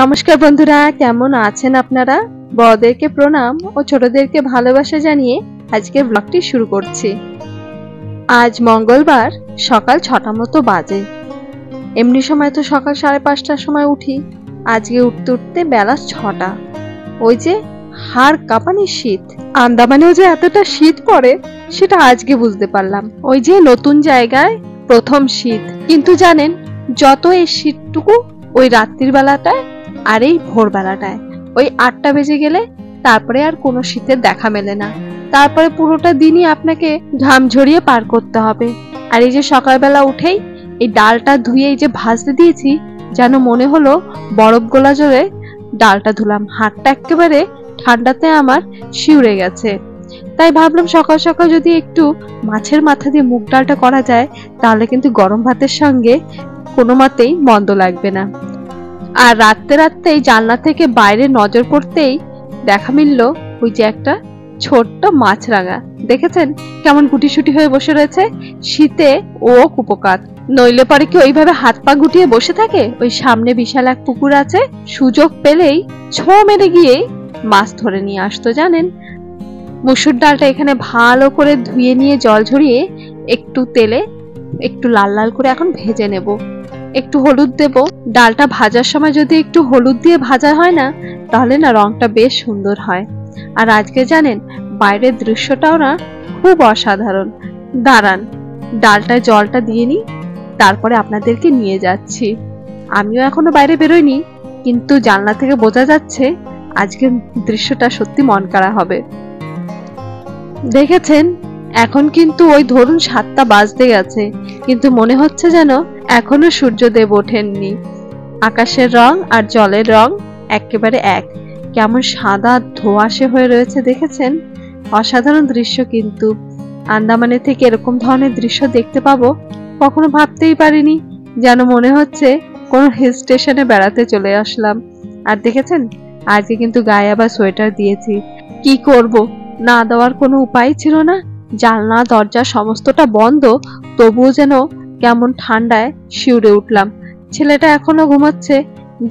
নমস্কার বন্ধুরা, কেমন আছেন আপনারা? বড়দেরকে প্রণাম ও ছোটদেরকে ভালোবাসা জানিয়ে আজকের ব্লগটি শুরু করছি। আজ মঙ্গলবার সকাল 6টা মতো বাজে। এমনি সময় তো সকাল 5:30টার সময় উঠি, আজকে উঠতে উঠতে বেলা 6টা। ওই যে হাড় কাঁপানি শীত, আন্দামানেও যে এতটা শীত পড়ে সেটা আজকে বুঝতে পারলাম। ওই যে নতুন জায়গায় প্রথম শীত। কিন্তু জানেন, যত এই শীতটুকু ওই রাত্রির বেলাটায় আর এই ভোরবেলাটায় ওই 8টা বেজে গেলে তারপরে আর কোনো শীতের দেখা মেলে না। তারপরে পুরোটা দিনই আপনাকে ঘাম ঝরিয়ে পার করতে হবে। আর এই যে সকালবেলা উঠেই এই ডালটা ধুয়ে এই যে ভাজতে দিয়েছি, যেন মনে হলো বরফ গোলা জলে ডালটা ধুলাম। হাতটা একেবারে ঠান্ডাতে আমার শিউরে গেছে। তাই ভাবলাম সকাল সকাল যদি একটু মাছের মাথা দিয়ে মুগ ডালটা করা যায়, তাহলে কিন্তু গরম ভাতের সঙ্গে কোনো মতেই মন্দ লাগবে না। আর রাত্রে রাত্রেই জানলা থেকে বাইরে নজর পড়তেই দেখা মিলল ওই যে একটা ছোট্ট মাছরাঙা। দেখেছেন কেমন গুটিসুটি হয়ে বসে রয়েছে? শীতে ও কুপোকাত, নইলে পরে কি ওইভাবে হাত পা গুটিয়ে বসে থাকে? ওই সামনে বিশাল এক পুকুর আছে, সুযোগ পেলেই ছো মেরে গিয়ে মাছ ধরে নিয়ে আসতো। জানেন, মুসুর ডালটা এখানে ভালো করে ধুয়ে নিয়ে জল ঝরিয়ে একটু তেলে একটু লাল লাল করে এখন ভেজে নেব। একটু হলুদ দেব। ডালটা ভাজার সময় যদি একটু হলুদ দিয়ে ভাজা হয় না, তাহলে না রংটা বেশ সুন্দর হয়। আর আজকে জানেন বাইরের দৃশ্যটাও না খুব অসাধারণ। দাঁড়ান, ডালটায় জলটা দিয়ে নি, তারপরে আপনাদেরকে নিয়ে যাচ্ছি। আমিও এখনো বাইরে বেরোইনি, কিন্তু জানলা থেকে বোঝা যাচ্ছে আজকের দৃশ্যটা সত্যি মন কাড়া হবে। দেখেছেন, এখন কিন্তু ওই ধরুন 7টা বাজতে গেছে, কিন্তু মনে হচ্ছে যেন এখনো সূর্যদেব ওঠেননি। আকাশের রং আর জলের রং একেবারে এক, কেমন সাদা ধোঁয়াশে হয়ে রয়েছে। দেখেছেন, অসাধারণ দৃশ্য। কিন্তু আন্দামানে থেকে এরকম ধরনের দৃশ্য দেখতে পাবো কখনো ভাবতেই পারিনি। যেন মনে হচ্ছে কোনো হিল স্টেশনে বেড়াতে চলে আসলাম। আর দেখেছেন, আজকে কিন্তু গায়ে আবার সোয়েটার দিয়েছি। কি করব, না দেওয়ার কোনো উপায় ছিল না। জানলা দরজা সমস্তটা বন্ধ, তবুও যেন কেমন ঠান্ডায় শিউরে উঠলাম। ছেলেটা এখনো ঘুমাচ্ছে,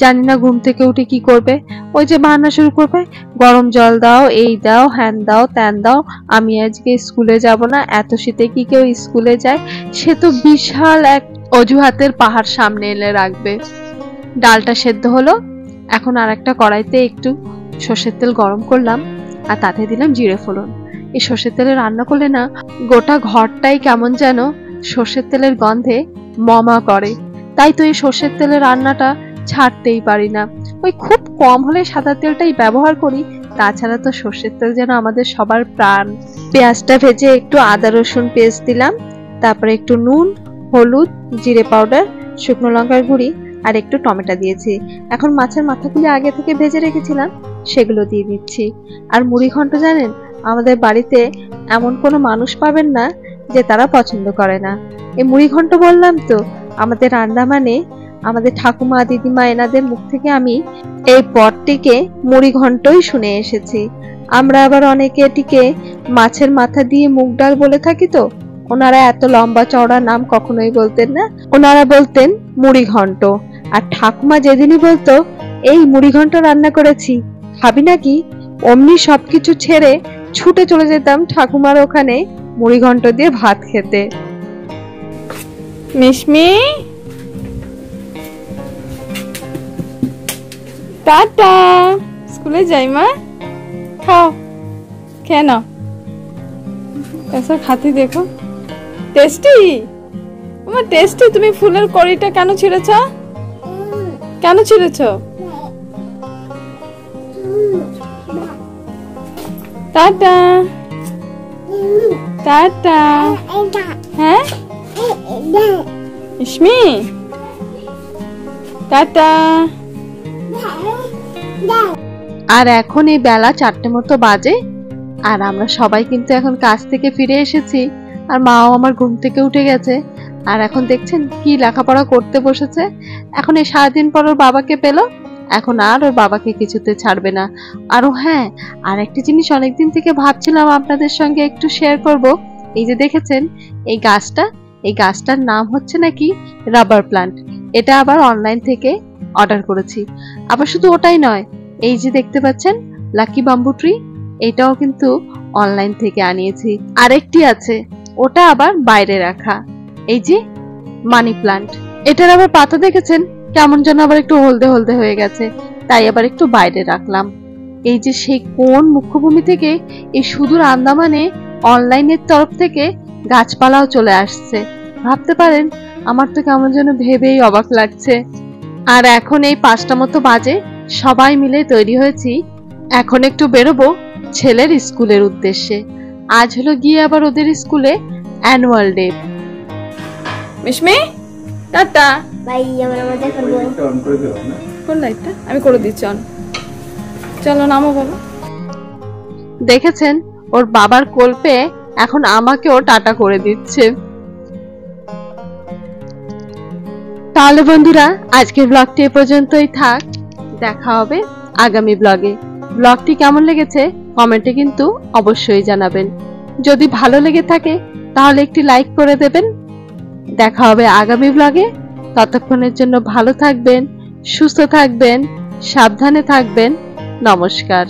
জানি না ঘুম থেকে উঠে কি করবে। ওই যে বাহানা শুরু করবে, গরম জল দাও, এই দাও, হ্যান দাও, ত্যান দাও, আমি আজকে স্কুলে যাব না। এত শীতে কি কেউ স্কুলে যায়? সে তো বিশাল এক অজুহাতের পাহাড় সামনে এনে রাখবে। ডালটা সেদ্ধ হলো, এখন আর একটা কড়াইতে একটু সর্ষের তেল গরম করলাম, আর তাতে দিলাম জিরে ফোড়ন। এই সর্ষের তেলে রান্না করলে না গোটা ঘরটাই কেমন যেন সর্ষের তেলের গন্ধে মমা করে। তাই তো এই সর্ষের তেলের রান্নাটা ছাড়তেই পারি না। ওই খুব কম হলে সাদা তেলটাই ব্যবহার করি, তাছাড়া তো সর্ষের তেল যেন আমাদের সবার প্রাণ। পেঁয়াজটা ভেজে একটু আদা রসুন পেস্ট দিলাম, তারপরে একটু নুন, হলুদ, জিরে পাউডার, শুকনো লঙ্কার গুঁড়ি আর একটু টমেটো দিয়েছি। এখন মাছের মাথাগুলি আগে থেকে ভেজে রেখেছিলাম, সেগুলো দিয়ে দিচ্ছি। আর মুড়ি ঘন্ট জানেন, আমাদের বাড়িতে এমন কোনো মানুষ পাবেন না যে তারা পছন্দ করে না। এই মুড়ি ঘন্ট বললাম তো, আমাদের আন্দামানে আমাদের ঠাকুমা দিদিমা এনাদের মুখ থেকে আমি এই পদটিকে মুড়ি ঘন্টই শুনে এসেছি। আমরা আবার অনেকে এটিকে মাছের মাথা দিয়ে মুগ ডাল বলে থাকি। তো ওনারা এত লম্বা চওড়া নাম কখনোই বলতেন না, ওনারা বলতেন মুড়ি ঘন্ট। আর ঠাকুমা যেদিনই বলতো এই মুড়ি ঘন্ট রান্না করেছি, খাবি নাকি, অমনি সবকিছু ছেড়ে ছুটে চলে যেতাম ঠাকুমার ওখানে মুড়ি ঘন্ট দিয়ে ভাত খেতে। মিশমি, টাটা, স্কুলে যাই মা। খাও, খেয়ে নাও। ऐसा খাতি দেখো, টেস্টি, আমার টেস্টি। তুমি ফুলের কড়িটা কেন ছিঁড়েছ? কেন ছিঁড়েছ? Tata, tata. হ্যাঁ ইসমি, টাটা। আর এখন এই বেলা 4টে মতো বাজে, আর আমরা সবাই কিন্তু এখন কাজ থেকে ফিরে এসেছি। আর মাও আমার ঘুম থেকে উঠে গেছে। আর এখন দেখছেন কি লেখাপড়া করতে বসেছে। এখন এই সারাদিন পর ওর বাবাকে পেলো, এখন আর ওর বাবাকে কিছুতে ছাড়বে না। আরো হ্যাঁ, আর একটা জিনিস অনেকদিন থেকে ভাবছিলাম আপনাদের সঙ্গে একটু শেয়ার করব। এই যে দেখেছেন এই গাছটা, এই গাছটার নাম হচ্ছে নাকি রাবার প্লান্ট। এটা আবার অনলাইন থেকে অর্ডার করেছি। আবার শুধু ওটাই নয়, এই যে দেখতে পাচ্ছেন লাকি বাম্বু ট্রি, এটাও কিন্তু অনলাইন থেকে আনিয়েছি। আরেকটি আছে, ওটা আবার বাইরে রাখা। এই যে মানি প্লান্ট, এটার আবার পাতা দেখেছেন কেমন যেন আবার একটু হলদে হলদে হয়ে গেছে, তাই আবার একটু বাইরে রাখলাম। এই যে সেই কোন মুখ্যভূমি থেকে এই সুদূর আন্দামানে অনলাইনের তরফ থেকে গাছপালাও চলে আসছে, ভাবতে পারেন। আমার তো কেমন যেন ভেবেই অবাক লাগছে। আর এখন এই 5টা মতো বাজে, সবাই মিলে তৈরি হয়েছি, এখন একটু বেরোবো ছেলের স্কুলের উদ্দেশ্যে। আজ হলো গিয়ে আবার ওদের স্কুলে অ্যানুয়াল ডে। মিশমি টাটা। ভাই আমরা মজা করবো। কোন লাইটটা? আমি করে দিচ্ছি অন। চলো নামো বাবা। দেখেছেন ওর বাবার কোল পেয়ে এখন আমাকেও টাটা করে দিচ্ছে। তাহলে বন্ধুরা, আজকের ব্লগটি এ পর্যন্তই থাক। দেখা হবে আগামী ব্লগে। ব্লগটি কেমন লেগেছে কমেন্টে কিন্তু অবশ্যই জানাবেন। যদি ভালো লেগে থাকে তাহলে একটি লাইক করে দেবেন। দেখা হবে আগামী ব্লগে। ততক্ষণের জন্য ভালো থাকবেন, সুস্থ থাকবেন, সাবধানে থাকবেন। নমস্কার।